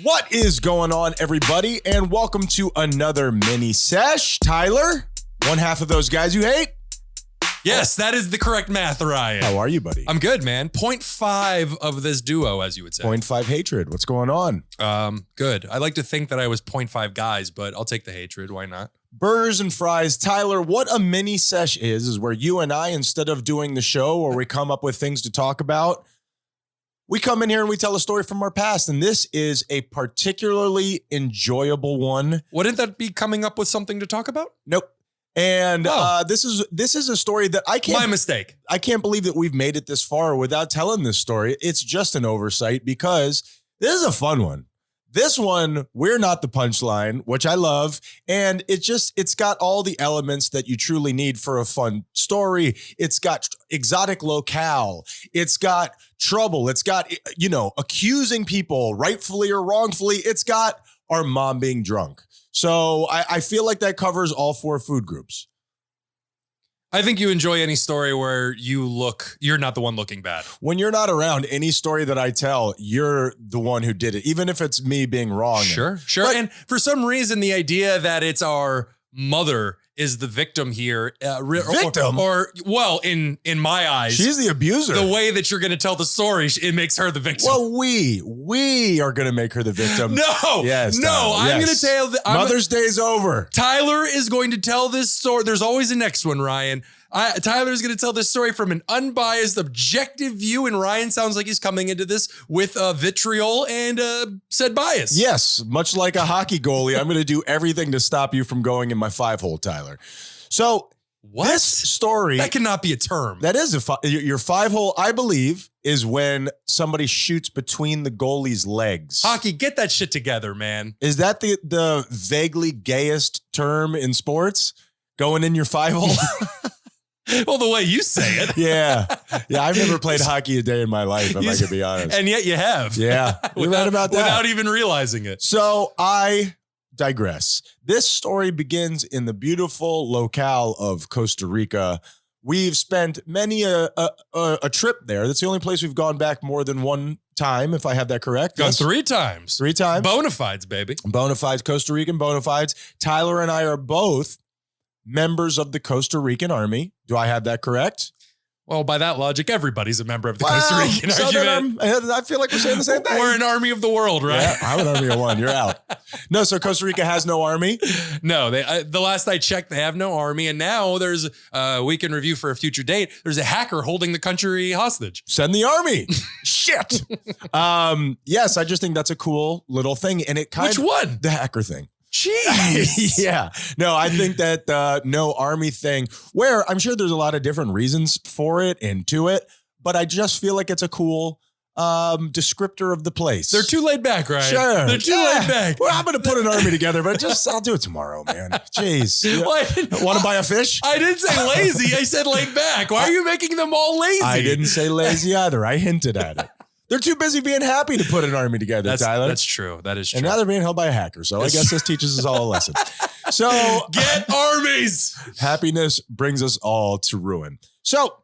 What is going on, everybody? And welcome to another mini-sesh. Tyler, one half of those guys you hate. Yes, that is the correct math, Ryan. How are you, buddy? I'm good, man. 0.5 of this duo, as you would say. 0.5 hatred. What's going on? Good. I like to think that I was 0.5 guys, but I'll take the hatred. Why not? Burgers and fries. Tyler, what a mini-sesh is where you and I, instead of doing the show or we come up with things to talk about, we come in here and we tell a story from our past, and this is a particularly enjoyable one. Wouldn't that be coming up with something to talk about? Nope. And this is a story that I can't. My mistake. I can't believe that we've made it this far without telling this story. It's just an oversight because this is a fun one. This one, we're not the punchline, which I love. And it's got all the elements that you truly need for a fun story. It's got exotic locale. It's got trouble. It's got, accusing people rightfully or wrongfully. It's got our mom being drunk. So I feel like that covers all four food groups. I think you enjoy any story where you're not the one looking bad. When you're not around, any story that I tell, you're the one who did it, even if it's me being wrong. Sure. But, and for some reason, the idea that it's our mother is the victim here. Victim? Well, in my eyes. She's the abuser. The way that you're going to tell the story, it makes her the victim. Well, we are going to make her the victim. No. Yes. No, Tyler, I'm yes. going to tell. Mother's Day's over. Tyler is going to tell this story. There's always a next one, Ryan. Tyler is going to tell this story from an unbiased, objective view, and Ryan sounds like he's coming into this with vitriol and said bias. Yes, much like a hockey goalie, I'm going to do everything to stop you from going in my 5-hole, Tyler. So what? This story... That cannot be a term. That is your 5-hole, I believe, is when somebody shoots between the goalie's legs. Hockey, get that shit together, man. Is that the vaguely gayest term in sports? Going in your 5-hole? Well, the way you say it. Yeah. I've never played hockey a day in my life, if I could be honest. And yet you have. Yeah. You're right about that. Without even realizing it. So I digress. This story begins in the beautiful locale of Costa Rica. We've spent many a trip there. That's the only place we've gone back more than one time, if I have that correct. Gone 3 times. 3 times. Bonafides, baby. Bonafides, Costa Rican bonafides. Tyler and I are both members of the Costa Rican Army. Do I have that correct? Well, by that logic, everybody's a member of the Costa Rican Army. I feel like we're saying the same thing. We're an army of the world, right? Yeah, I'm an army of one. You're out. No, so Costa Rica has no army? No, the last I checked, they have no army. And now there's a weekend review for a future date. There's a hacker holding the country hostage. Send the army. Shit. Yes, I just think that's a cool little thing. And it Which one? The hacker thing. Jeez. Yeah. No, I think that no army thing, where I'm sure there's a lot of different reasons for it and to it, but I just feel like it's a cool descriptor of the place. They're too laid back, right? Sure. They're too laid back. Well, I'm going to put an army together, but I'll do it tomorrow, man. Jeez. Want to buy a fish? I didn't say lazy. I said laid back. Why are you making them all lazy? I didn't say lazy either. I hinted at it. They're too busy being happy to put an army together, Tyler. That's true. That is true. And now they're being held by a hacker. So I guess this teaches us all a lesson. So get armies. Happiness brings us all to ruin. So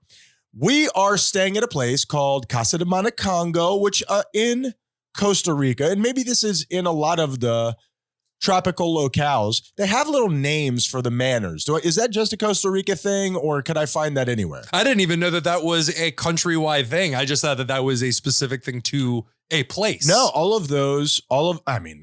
we are staying at a place called Casa de Manacongo, which in Costa Rica, and maybe this is in a lot of the tropical locales, they have little names for the manors. Is that just a Costa Rica thing, or could I find that anywhere? I didn't even know that was a countrywide thing. I just thought that was a specific thing to a place. No,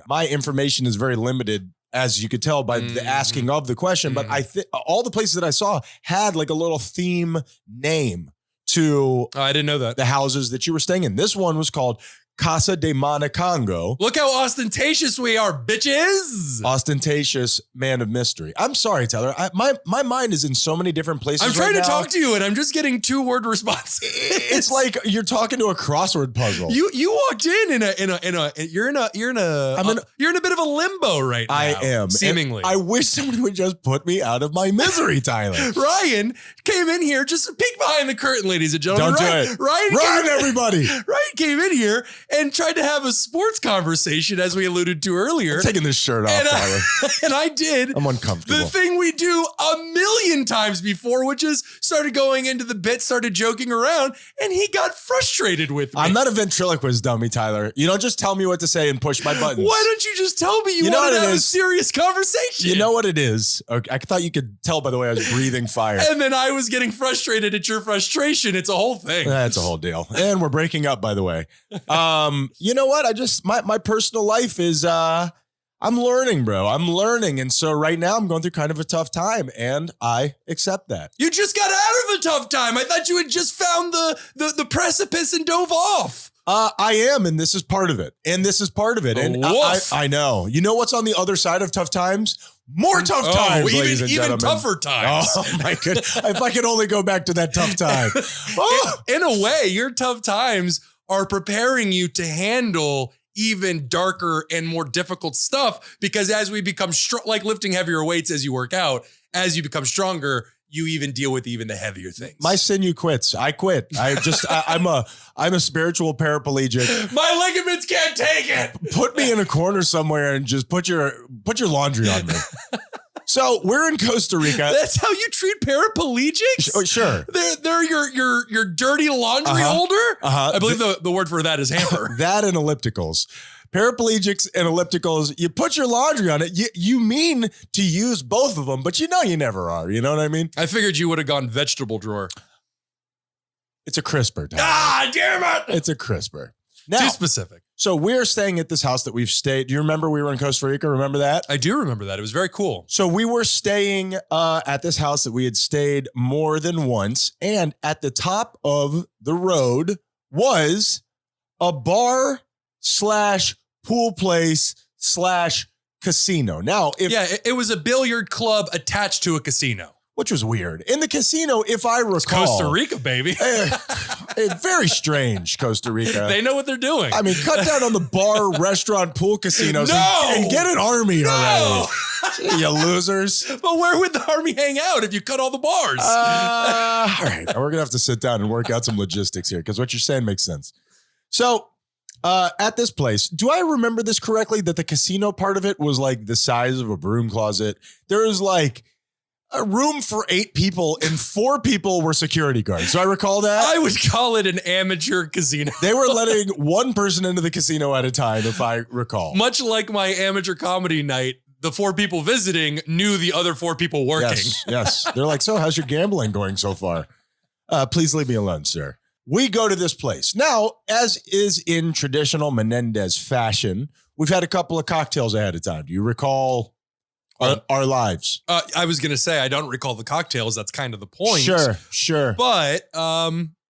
my information is very limited, as you could tell by the asking of the question, but I think all the places that I saw had like a little theme name to I didn't know that. The houses that you were staying in. This one was called Casa de Manacongo. Look how ostentatious we are, bitches. Ostentatious man of mystery. I'm sorry, Tyler. My mind is in so many different places. I'm trying to talk to you, and I'm just getting 2-word responses. It's like you're talking to a crossword puzzle. You walked in you're in a bit of a limbo right now. I am seemingly. And I wish someone would just put me out of my misery, Tyler. Ryan came in here, just peek behind the curtain, ladies and gentlemen. Don't do it. Run, everybody. Ryan came in here and tried to have a sports conversation, as we alluded to earlier. I'm taking this shirt off, Tyler. And I did. I'm uncomfortable. The thing we do a million times before, which is started going into the bit, started joking around, and he got frustrated with me. I'm not a ventriloquist dummy, Tyler. You don't just tell me what to say and push my buttons. Why don't you just tell me you wanted to have a serious conversation? You know what it is? Okay, I thought you could tell by the way I was breathing fire. And then I was getting frustrated at your frustration. It's a whole thing. That's a whole deal. And we're breaking up, by the way. You know what? My personal life is, I'm learning, bro. I'm learning. And so right now I'm going through kind of a tough time and I accept that. You just got out of a tough time. I thought you had just found the precipice and dove off. I am, and this is part of it. And I know. You know what's on the other side of tough times? More tough times, ladies and gentlemen. Even tougher times. Oh my goodness. If I could only go back to that tough time. In a way, your tough times are preparing you to handle even darker and more difficult stuff, because as we become like lifting heavier weights as you work out, as you become stronger, you even deal with even the heavier things. My sinew quits. I quit. I'm a spiritual paraplegic. My ligaments can't take it. Put me in a corner somewhere and just put your laundry on me. So we're in Costa Rica. That's how you treat paraplegics? Sure. They're your dirty laundry holder? I believe the word for that is hamper. That and ellipticals. Paraplegics and ellipticals, you put your laundry on it. You mean to use both of them, but you know you never are. You know what I mean? I figured you would have gone vegetable drawer. It's a crisper. Tyler. Ah, damn it. It's a crisper. Now, too specific. So we're staying at this house that we've stayed. Do you remember we were in Costa Rica? Remember that? I do remember that. It was very cool. So we were staying at this house that we had stayed more than once. And at the top of the road was a bar / pool place / casino. Now, it was a billiard club attached to a casino. Which was weird. In the casino, if I recall. It's Costa Rica, baby. Very strange, Costa Rica. They know what they're doing. I mean, cut down on the bar, restaurant, pool casinos and get an army already. You losers. But where would the army hang out if you cut all the bars? All right. We're going to have to sit down and work out some logistics here because what you're saying makes sense. So at this place, do I remember this correctly that the casino part of it was like the size of a broom closet? There was like a room for 8 people and 4 people were security guards. Do I recall that? I would call it an amateur casino. They were letting one person into the casino at a time, if I recall. Much like my amateur comedy night, the 4 people visiting knew the other 4 people working. Yes. They're like, so how's your gambling going so far? Please leave me alone, sir. We go to this place. Now, as is in traditional Menendez fashion, we've had a couple of cocktails ahead of time. Do you recall our lives? I was going to say, I don't recall the cocktails. That's kind of the point. Sure. But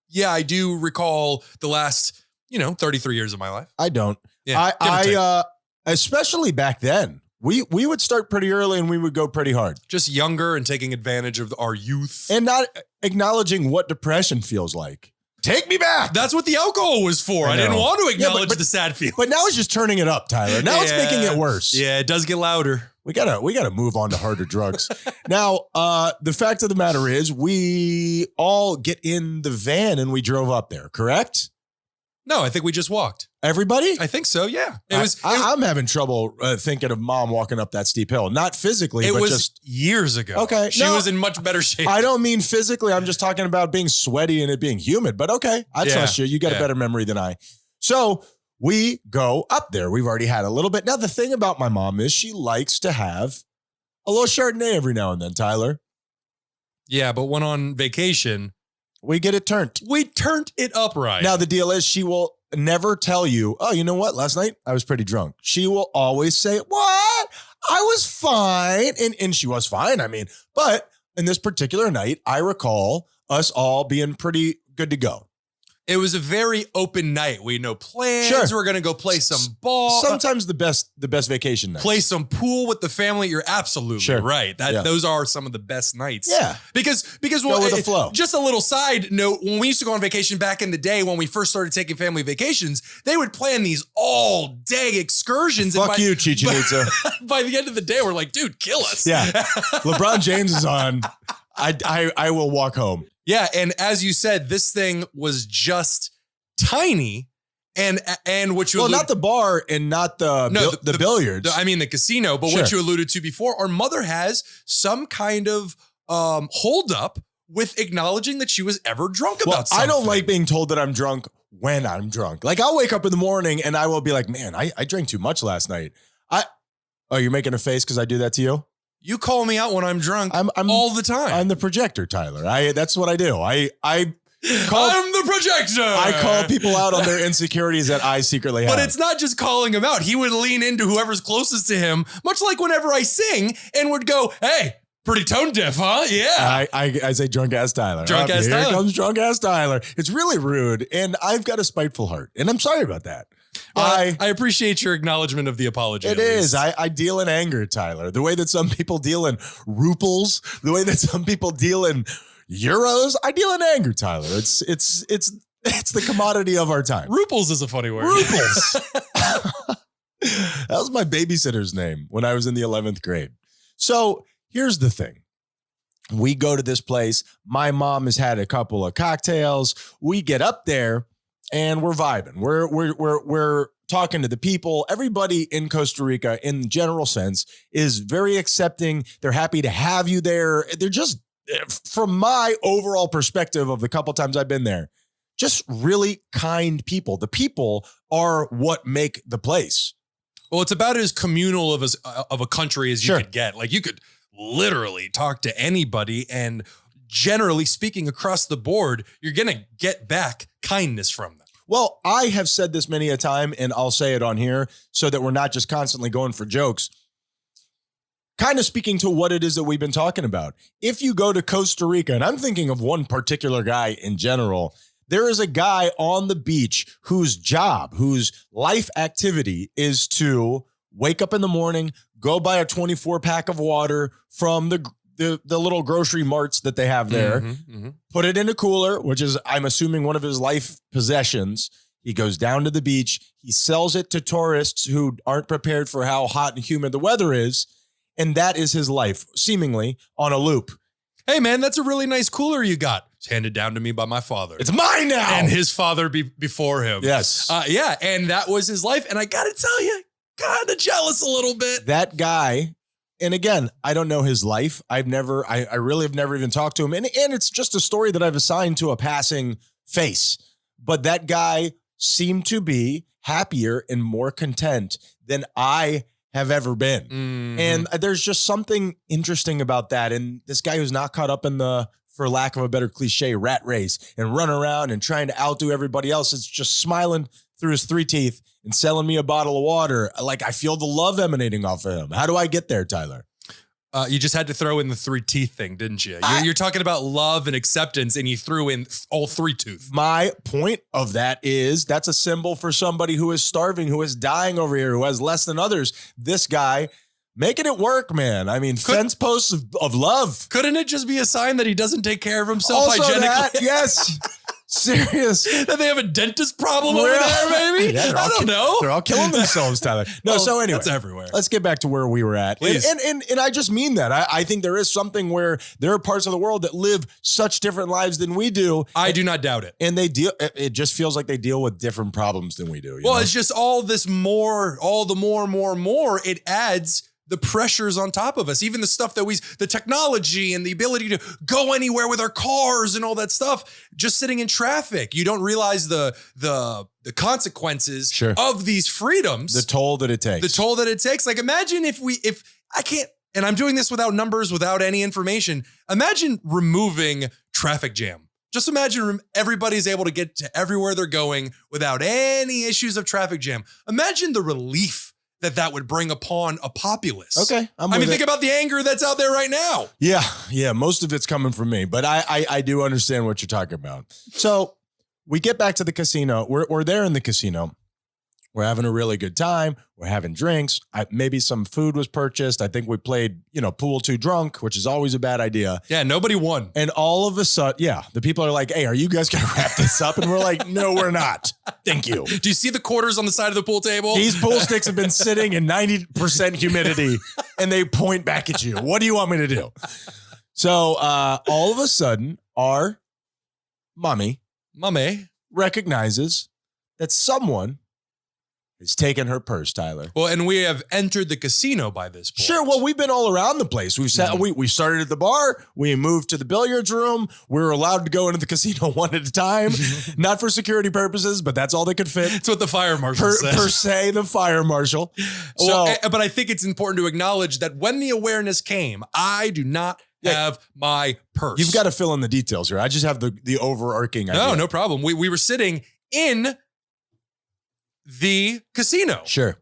yeah, I do recall the last, 33 years of my life. I don't. Yeah, I especially back then, we would start pretty early and we would go pretty hard. Just younger and taking advantage of our youth. And not acknowledging what depression feels like. Take me back. That's what the alcohol was for. I didn't want to acknowledge the sad feeling. But now it's just turning it up, Tyler. Now it's making it worse. Yeah, it does get louder. We gotta move on to harder drugs. Now, the fact of the matter is we all get in the van and we drove up there, correct? No, I think we just walked. Everybody? I think so, yeah. I'm having trouble thinking of mom walking up that steep hill. Not physically, but just years ago. Okay. She was in much better shape. I don't mean physically. I'm just talking about being sweaty and it being humid. But okay, I trust you. You got a better memory than I. So we go up there. We've already had a little bit. Now, the thing about my mom is she likes to have a little Chardonnay every now and then, Tyler. Yeah, but when on vacation, we get it turned. We turned it up right. Now, the deal is she will never tell you, oh, you know what? Last night I was pretty drunk. She will always say, what? I was fine. And she was fine. I mean, but in this particular night, I recall us all being pretty good to go. It was a very open night. We had no plans. Sure. We're going to go play some ball. Sometimes the best vacation nights. Play some pool with the family. You're absolutely right. Those are some of the best nights. Yeah. Because go with the flow. Just a little side note, when we used to go on vacation back in the day, when we first started taking family vacations, they would plan these all day excursions. Fuck you, Chichen Itza. By the end of the day, we're like, dude, kill us. Yeah. LeBron James is on. I will walk home. Yeah, and as you said, this thing was just tiny, And what you Well, allude- not the bar and not the billiards. I mean the casino, but what you alluded to before, our mother has some kind of hold up with acknowledging that she was ever drunk about something. I don't like being told that I'm drunk when I'm drunk. Like I'll wake up in the morning and I will be like, man, I drank too much last night. Oh, you're making a face because I do that to you? You call me out when I'm drunk I'm all the time. I'm the projector, Tyler. That's what I do. I'm the projector. I call people out on their insecurities that I secretly have. But it's not just calling him out. He would lean into whoever's closest to him, much like whenever I sing and would go, hey, pretty tone deaf, huh? Yeah. I say drunk ass Tyler. Drunk ass Tyler. Here comes drunk ass Tyler. It's really rude. And I've got a spiteful heart. And I'm sorry about that. I appreciate your acknowledgement of the apology. It is. I deal in anger, Tyler. The way that some people deal in ruples, the way that some people deal in euros, I deal in anger, Tyler. It's the commodity of our time. Ruples is a funny word. Ruples. That was my babysitter's name when I was in the 11th grade. So here's the thing. We go to this place. My mom has had a couple of cocktails. We get up there and we're vibing. We're talking to the people. Everybody in Costa Rica, in the general sense, is very accepting. They're happy to have you there. They're just, from my overall perspective of the couple times I've been there, just really kind people. The people are what make the place. Well, it's about as communal of a country as you could get. Like you could literally talk to anybody, and generally speaking, across the board, you're going to get back kindness from them. Well, I have said this many a time, and I'll say it on here so that we're not just constantly going for jokes. Kind of speaking to what it is that we've been talking about. If you go to Costa Rica, and I'm thinking of one particular guy in general, there is a guy on the beach whose job, whose life activity is to wake up in the morning, go buy a 24 pack of water from the little grocery marts that they have there, put it in a cooler, which is, I'm assuming, one of his life possessions. He goes down to the beach. He sells it to tourists who aren't prepared for how hot and humid the weather is. And that is his life, seemingly on a loop. Hey, man, that's a really nice cooler you got. It's handed down to me by my father. It's mine now. And his father before him. Yes. Yeah, and that was his life. And I got to tell you, kind of jealous a little bit. That guy, and again, I don't know his life. I really have never even talked to him. And it's just a story that I've assigned to a passing face. But that guy seemed to be happier and more content than I have ever been. And there's just something interesting about that. And this guy who's not caught up in the, for lack of a better cliche, rat race and run around and trying to outdo everybody else, is just smiling through his 3 teeth and selling me a bottle of water. Like, I feel the love emanating off of him. How do I get there, Tyler? You just had to throw in the 3 teeth thing, didn't you? You're talking about love and acceptance, and you threw in all 3 tooth. My point of that is that's a symbol for somebody who is starving, who is dying over here, who has less than others. This guy making it work, man. I mean, fence posts of love. Couldn't it just be a sign that he doesn't take care of himself hygienically? That, yes. Serious. That they have a dentist problem over there, maybe? Yeah, I don't know. They're all killing themselves, Tyler. No, Well, so anyway. that's everywhere. Let's get back to where we were at. Please. And I just mean that. I think there is something where there are parts of the world that live such different lives than we do. I do not doubt it. And it just feels like they deal with different problems than we do. Well, it's just all the more, it adds the pressures on top of us, even the stuff that the technology and the ability to go anywhere with our cars and all that stuff, just sitting in traffic. You don't realize the consequences of these freedoms. The toll that it takes. Like, imagine if I can't, and I'm doing this without numbers, without any information. Imagine removing traffic jam. Just imagine everybody's able to get to everywhere they're going without any issues of traffic jam. Imagine the relief that would bring upon a populace. Okay. Think about the anger that's out there right now. Yeah. Most of it's coming from me, but I do understand what you're talking about. So we get back to the casino. We're there in the casino. We're having a really good time. We're having drinks. Maybe some food was purchased. I think we played, pool too drunk, which is always a bad idea. Yeah, nobody won. And all of a sudden, the people are like, hey, are you guys going to wrap this up? And we're like, no, we're not. Thank you. Do you see the quarters on the side of the pool table? These pool sticks have been sitting in 90% humidity and they point back at you. What do you want me to do? So all of a sudden, our mommy recognizes that someone has taken her purse, Tyler. Well, and we have entered the casino by this point. Sure. Well, we've been all around the place. We've sat, we started at the bar. We moved to the billiards room. We were allowed to go into the casino one at a time, not for security purposes, but that's all they could fit. That's what the fire marshal said. Per se, the fire marshal. Well, but I think it's important to acknowledge that when the awareness came, I do not have my purse. You've got to fill in the details here. I just have the overarching idea. No problem. We were sitting in the casino. Sure.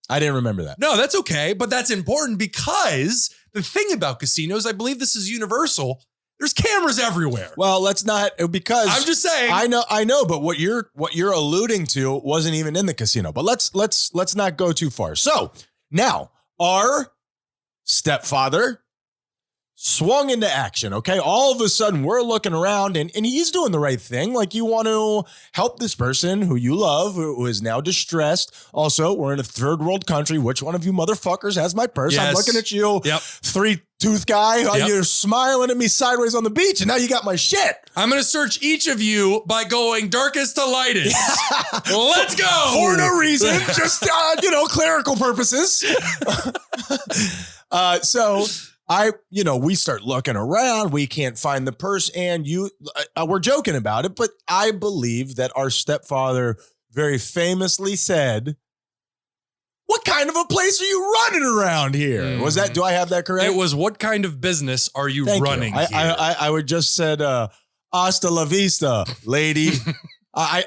I didn't remember that. No, that's okay. But that's important because the thing about casinos, I believe this is universal. There's cameras everywhere. Well, let's not, because I'm just saying. I know, but what you're alluding to wasn't even in the casino. But let's not go too far. So now our stepfather swung into action, okay? All of a sudden, we're looking around, and he's doing the right thing. Like, you want to help this person who you love, who is now distressed. Also, we're in a third world country. Which one of you motherfuckers has my purse? Yes. I'm looking at you, three-tooth guy. Yep. You're smiling at me sideways on the beach, and now you got my shit. I'm going to search each of you by going darkest to lightest. Let's go. For no reason, just, clerical purposes. So we start looking around. We can't find the purse, and we're joking about it, but I believe that our stepfather very famously said, "What kind of a place are you running around here?" Was that? Do I have that correct? It was, what kind of business are you running here? I would just said, "Hasta la vista, lady."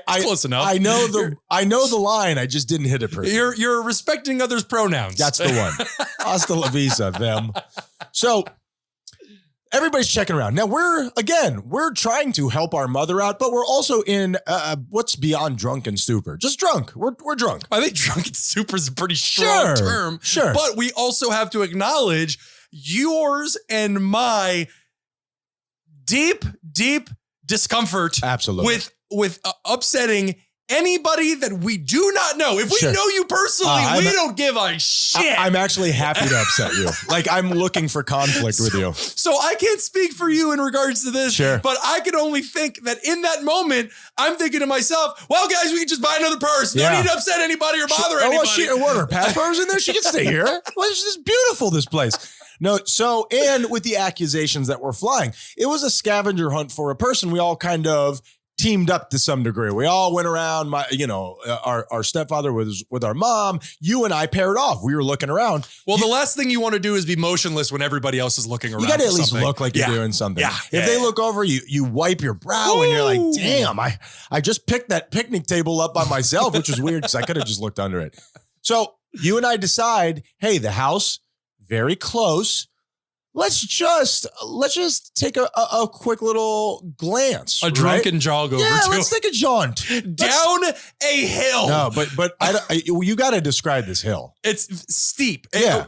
Close enough. I know the line. I just didn't hit it perfectly. You're respecting others' pronouns. That's the one. Hasta la vista, them. So everybody's checking around. Now we're trying to help our mother out, but we're also in what's beyond drunk and stupor. Just drunk. We're drunk. I think drunk and super is a pretty strong term. Sure. But we also have to acknowledge yours and my deep discomfort. Absolutely. With upsetting anybody that we do not know. If we know you personally, we don't give a shit. I'm actually happy to upset you. Like, I'm looking for conflict with you. So I can't speak for you in regards to this, but I can only think that in that moment, I'm thinking to myself, well, guys, we can just buy another purse. No need to upset anybody or bother anybody. What, her passport's in there? She can stay here. Well, it's just beautiful, this place. No, so, and with the accusations that were flying, it was a scavenger hunt for a person. We all kind of teamed up to some degree. We all went around. Our stepfather was with our mom. You and I paired off. We were looking around. Well, the last thing you want to do is be motionless when everybody else is looking around. You got to at least look like you're doing something. If they look over, you wipe your brow and you're like, damn, I just picked that picnic table up by myself, which was weird because I could have just looked under it. So you and I decide, hey, the house, very close. Let's just take a quick little glance. A drunken jog over to let's take a jaunt. Down a hill. No, but you got to describe this hill. It's steep. Yeah.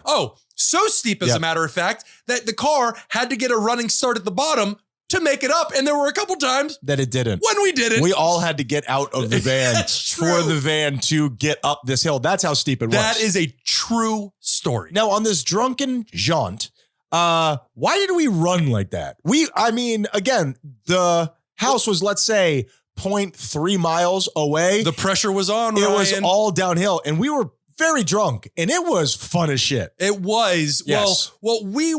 So steep, as a matter of fact, that the car had to get a running start at the bottom to make it up. And there were a couple times that it didn't. When we didn't. We all had to get out of the van for the van to get up this hill. That's how steep it was. That is a true story. Now, on this drunken jaunt, why did we run like that? Again, the house was, let's say, 0.3 miles away. The pressure was on, It Ryan. was all downhill, and we were very drunk, and it was fun as shit. It was. Yes. Well, we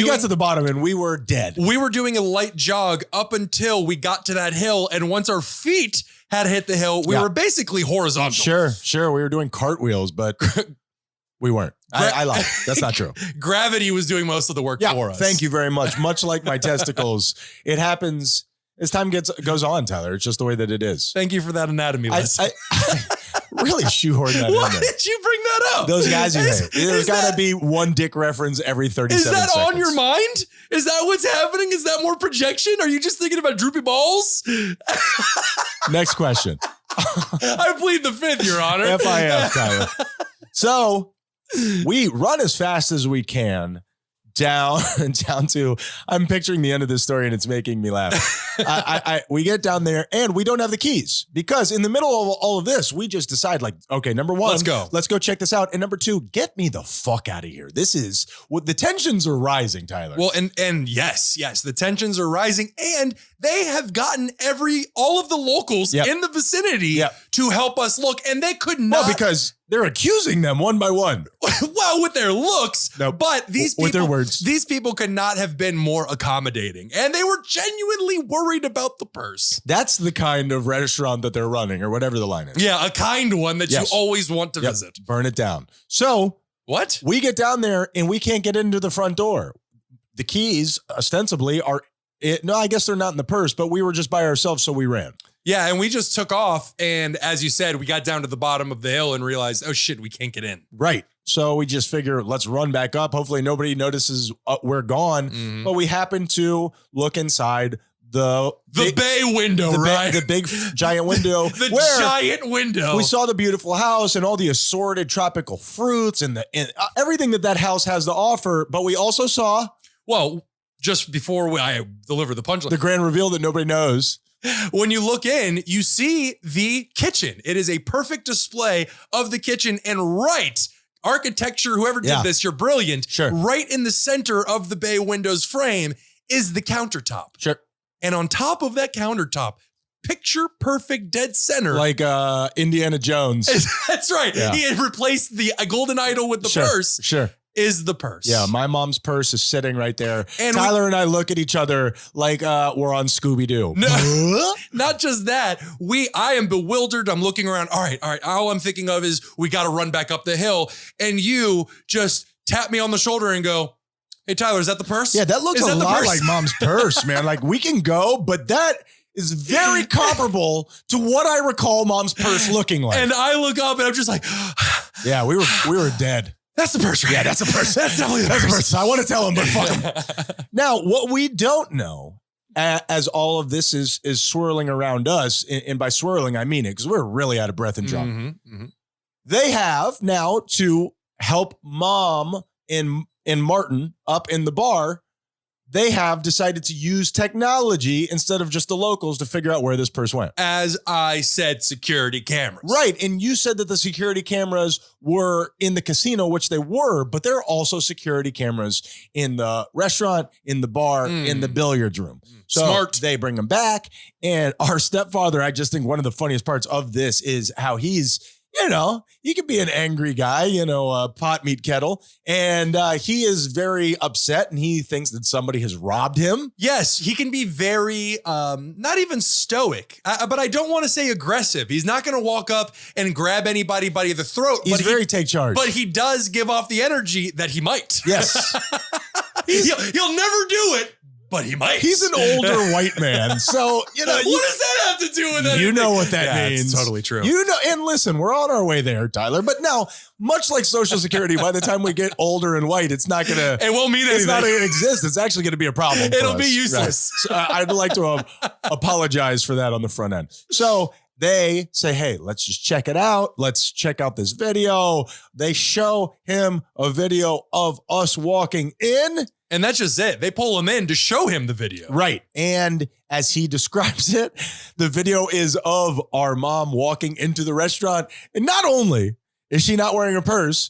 got to the bottom, and we were dead. We were doing a light jog up until we got to that hill, and once our feet had hit the hill, we were basically horizontal. Sure. We were doing cartwheels, but we weren't. I lied. That's not true. Gravity was doing most of the work for us. Thank you very much. Much like my testicles, it happens as time goes on, Tyler. It's just the way that it is. Thank you for that anatomy lesson. I really shoehorned that in there. Why did you bring that up? Those guys you hate. There's got to be one dick reference every 37 seconds. Is that on your mind? Is that what's happening? Is that more projection? Are you just thinking about droopy balls? Next question. I plead the fifth, Your Honor. FIF, Tyler. So we run as fast as we can down to, I'm picturing the end of this story and it's making me laugh. we get down there and we don't have the keys because in the middle of all of this, we just decide like, okay, number one, let's go check this out. And number two, get me the fuck out of here. This is what the tensions are rising, Tyler. Well, and yes, the tensions are rising and they have gotten all of the locals in the vicinity to help us look and they could not. Well, because they're accusing them one by one. Well, with their looks, but with their words. These people could not have been more accommodating and they were genuinely worried about the purse. That's the kind of restaurant that they're running or whatever the line is. Yeah, a kind one that you always want to visit. Burn it down. So what? We get down there and we can't get into the front door. The keys ostensibly are, no, I guess they're not in the purse, but we were just by ourselves, so we ran. Yeah, and we just took off. And as you said, we got down to the bottom of the hill and realized, oh shit, we can't get in. Right. So we just figure, let's run back up. Hopefully nobody notices we're gone. Mm-hmm. But we happen to look inside the bay window, right? The big giant window. Giant window. We saw the beautiful house and all the assorted tropical fruits and everything that house has to offer. But we also saw, well, just before I deliver the punchline, the grand reveal that nobody knows. When you look in, you see the kitchen. It is a perfect display of the kitchen and architecture, whoever did this, you're brilliant. Sure. Right in the center of the bay window's frame is the countertop. Sure. And on top of that countertop, picture perfect dead center. Like Indiana Jones. That's right. Yeah. He had replaced the golden idol with the purse. Sure. Is the purse. Yeah, my mom's purse is sitting right there. And Tyler and I look at each other like we're on Scooby-Doo. No, not just that. I am bewildered. I'm looking around. All right. All I'm thinking of is we got to run back up the hill. And you just tap me on the shoulder and go, hey, Tyler, is that the purse? Yeah, that looks a lot like mom's purse, man. Like we can go, but that is very comparable to what I recall mom's purse looking like. And I look up and I'm just like, yeah, we were dead. That's the purse, right? Yeah, that's a purse. That's definitely the purse. I want to tell him, but fuck him. Now, what we don't know, as all of this is swirling around us, and by swirling, I mean it, because we're really out of breath and drunk. Mm-hmm, mm-hmm. They have now to help mom and Martin up in the bar. They have decided to use technology instead of just the locals to figure out where this purse went. As I said, security cameras. Right. And you said that the security cameras were in the casino, which they were, but there are also security cameras in the restaurant, in the bar, in the billiards room. So smart. They bring them back. And our stepfather, I just think one of the funniest parts of this is how he's, he could be an angry guy, pot meat kettle. And he is very upset and he thinks that somebody has robbed him. Yes, he can be very, not even stoic, but I don't want to say aggressive. He's not going to walk up and grab anybody by the throat. He's very take charge. But he does give off the energy that he might. Yes. He'll never do it. But he might. He's an older white man. So, what does that have to do with anything? You know what that means. It's totally true. And listen, we're on our way there, Tyler. But now, much like Social Security, by the time we get older and white, it's not going to. It won't mean anything. It's not going to exist. It's actually going to be a problem. It'll be useless. Right. So, I'd like to apologize for that on the front end. So they say, hey, let's just check it out. Let's check out this video. They show him a video of us walking in. And that's just it. They pull him in to show him the video. Right. And as he describes it, the video is of our mom walking into the restaurant. And not only is she not wearing a purse,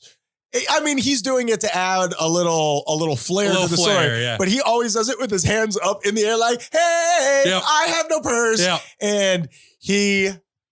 I mean, he's doing it to add a little flair to the story. Yeah. But he always does it with his hands up in the air like, hey, I have no purse. Yep. And he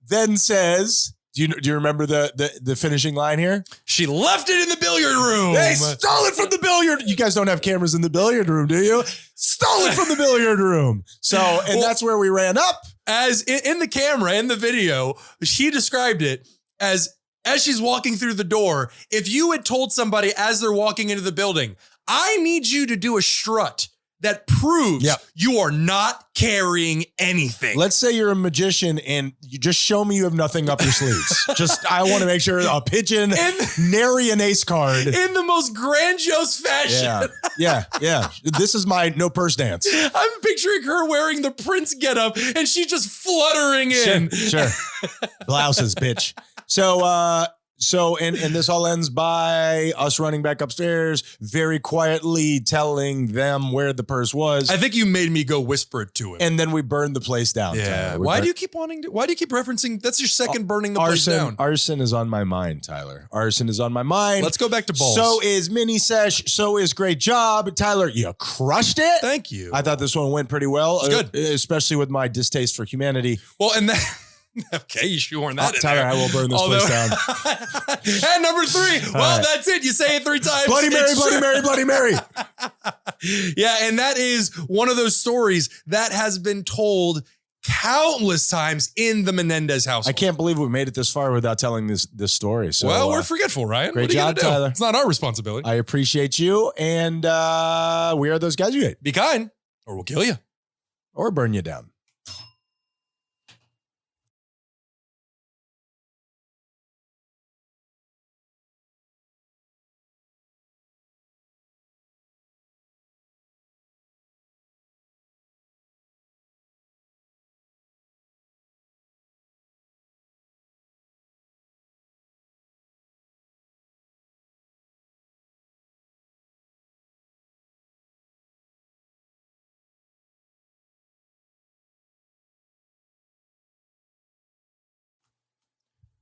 then says... Do you remember the finishing line here? She left it in the billiard room. They stole it from the billiard. You guys don't have cameras in the billiard room, do you? Stole it from the billiard room. So, that's where we ran up. As in the camera, in the video, she described it as she's walking through the door. If you had told somebody as they're walking into the building, I need you to do a strut that proves you are not carrying anything. Let's say you're a magician and you just show me you have nothing up your sleeves. I want to make sure a pigeon, nary an ace card. In the most grandiose fashion. Yeah. This is my no purse dance. I'm picturing her wearing the Prince getup and she's just fluttering in. Sure. Blouses, bitch. So So, and this all ends by us running back upstairs, very quietly telling them where the purse was. I think you made me go whisper it to him. And then we burned the place down. Yeah. Tyler. Why do you keep referencing? That's your second burning the place down. Arson is on my mind, Tyler. Arson is on my mind. Let's go back to balls. So is mini-sesh. So is great job. Tyler, you crushed it. Thank you. I thought this one went pretty well. It's good. Especially with my distaste for humanity. Well, and then... Okay, you shoehorn that in Tyler, there. I will burn this place down. And number 3. Well, that's it. You say it 3 times. Bloody Mary, Bloody Mary, Bloody Mary. Yeah, and that is one of those stories that has been told countless times in the Menendez household. I can't believe we made it this far without telling this story. So, well, we're forgetful, Ryan. Great what are you job, gonna do? Tyler. It's not our responsibility. I appreciate you, and we are those guys you hate. Be kind, or we'll kill you. Or burn you down.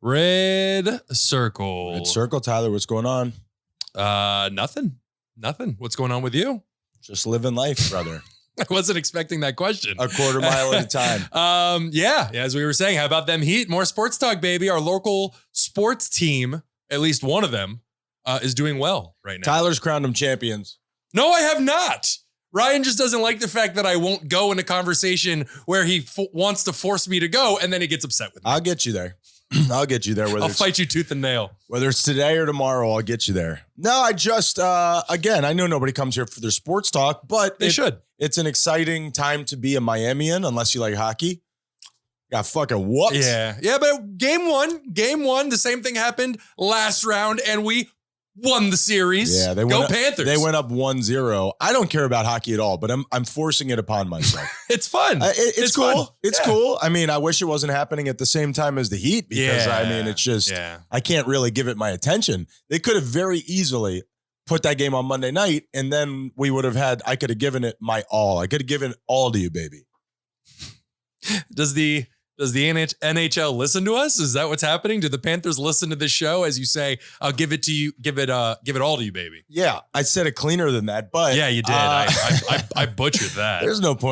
Red circle. Red circle, Tyler. What's going on? Nothing. What's going on with you? Just living life, brother. I wasn't expecting that question. A quarter mile at a time. Yeah, as we were saying, how about them Heat? More sports talk, baby. Our local sports team, at least one of them, is doing well right now. Tyler's crowned them champions. No, I have not. Ryan just doesn't like the fact that I won't go in a conversation where he wants to force me to go, and then he gets upset with me. I'll get you there. I'll get you there. I'll fight you tooth and nail. Whether it's today or tomorrow, I'll get you there. No, I just, again, I know nobody comes here for their sports talk, but they should. It's an exciting time to be a Miamian, unless you like hockey. Got fucking whooped. Yeah, but game one, the same thing happened last round, and we won the series. Yeah, Go Panthers. They went up 1-0. I don't care about hockey at all, but I'm forcing it upon myself. It's fun. It's cool. Fun. It's cool. I mean, I wish it wasn't happening at the same time as the Heat because I mean, it's just I can't really give it my attention. They could have very easily put that game on Monday night, and then we would have had. I could have given it my all. I could have given it all to you, baby. Does the NHL listen to us? Is that what's happening? Do the Panthers listen to this show as you say, I'll give it to you, give it all to you, baby? Yeah, I said it cleaner than that, but yeah, you did. I butchered that.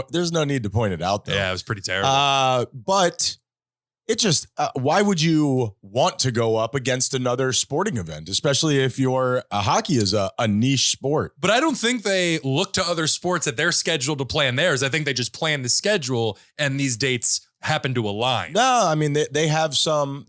There's no need to point it out though. Yeah, it was pretty terrible. But it just, why would you want to go up against another sporting event, especially if hockey is a niche sport? But I don't think they look to other sports that they're scheduled to plan theirs. I think they just plan the schedule and these dates happen to align. No, I mean they have some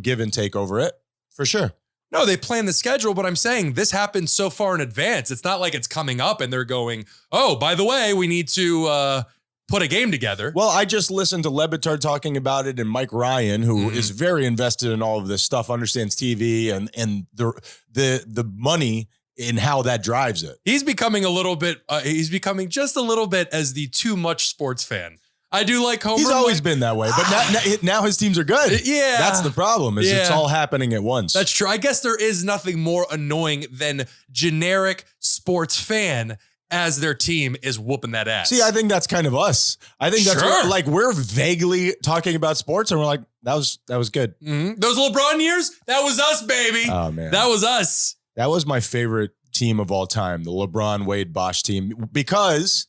give and take over it for sure. No, they plan the schedule, but I'm saying this happens so far in advance. It's not like it's coming up and they're going, oh, by the way, we need to put a game together. Well, I just listened to Lebitard talking about it, and Mike Ryan, who is very invested in all of this stuff, understands TV and the money in how that drives it. He's becoming just a little bit as the too much sports fan. I do like Homer. He's always been that way, but now his teams are good. Yeah. That's the problem, is it's all happening at once. That's true. I guess there is nothing more annoying than generic sports fan as their team is whooping that ass. See, I think that's kind of us. I think that's what, we're vaguely talking about sports and we're like, that was good. Mm-hmm. Those LeBron years, that was us, baby. Oh man. That was us. That was my favorite team of all time, the LeBron, Wade, Bosh team, because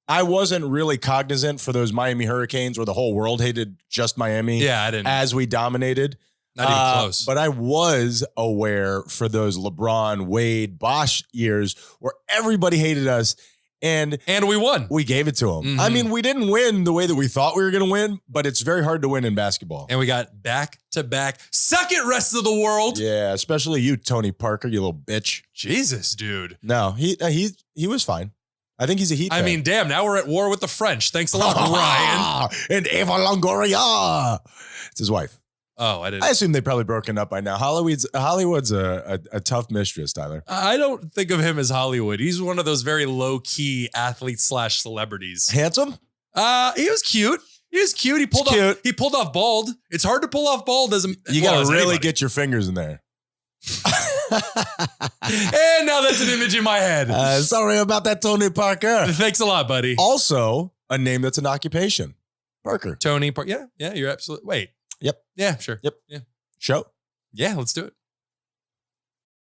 I wasn't really cognizant for those Miami Hurricanes where the whole world hated just Miami. Yeah, I didn't. As we dominated. Not even close. But I was aware for those LeBron, Wade, Bosh years where everybody hated us. And we won. We gave it to them. Mm-hmm. I mean, we didn't win the way that we thought we were going to win, but it's very hard to win in basketball. And we got back-to-back. Suck it, rest of the world. Yeah, especially you, Tony Parker, you little bitch. Jesus, dude. No, he was fine. I think he's a Heat fan. I mean, damn, now we're at war with the French. Thanks a lot, Ryan. And Eva Longoria. It's his wife. Oh, I didn't. I assume they've probably broken up by now. Hollywood's a tough mistress, Tyler. I don't think of him as Hollywood. He's one of those very low-key athletes / celebrities. Handsome? He was cute. He was cute. He pulled off bald. It's hard to pull off bald as a You got to really get your fingers in there. And now that's an image in my head. Sorry about that, Tony Parker. Thanks a lot, buddy. Also, a name that's an occupation. Parker. Tony Parker. Yeah, you're absolutely. Wait. Yep. Yeah, sure. Yep. Yeah. Show. Yeah, let's do it.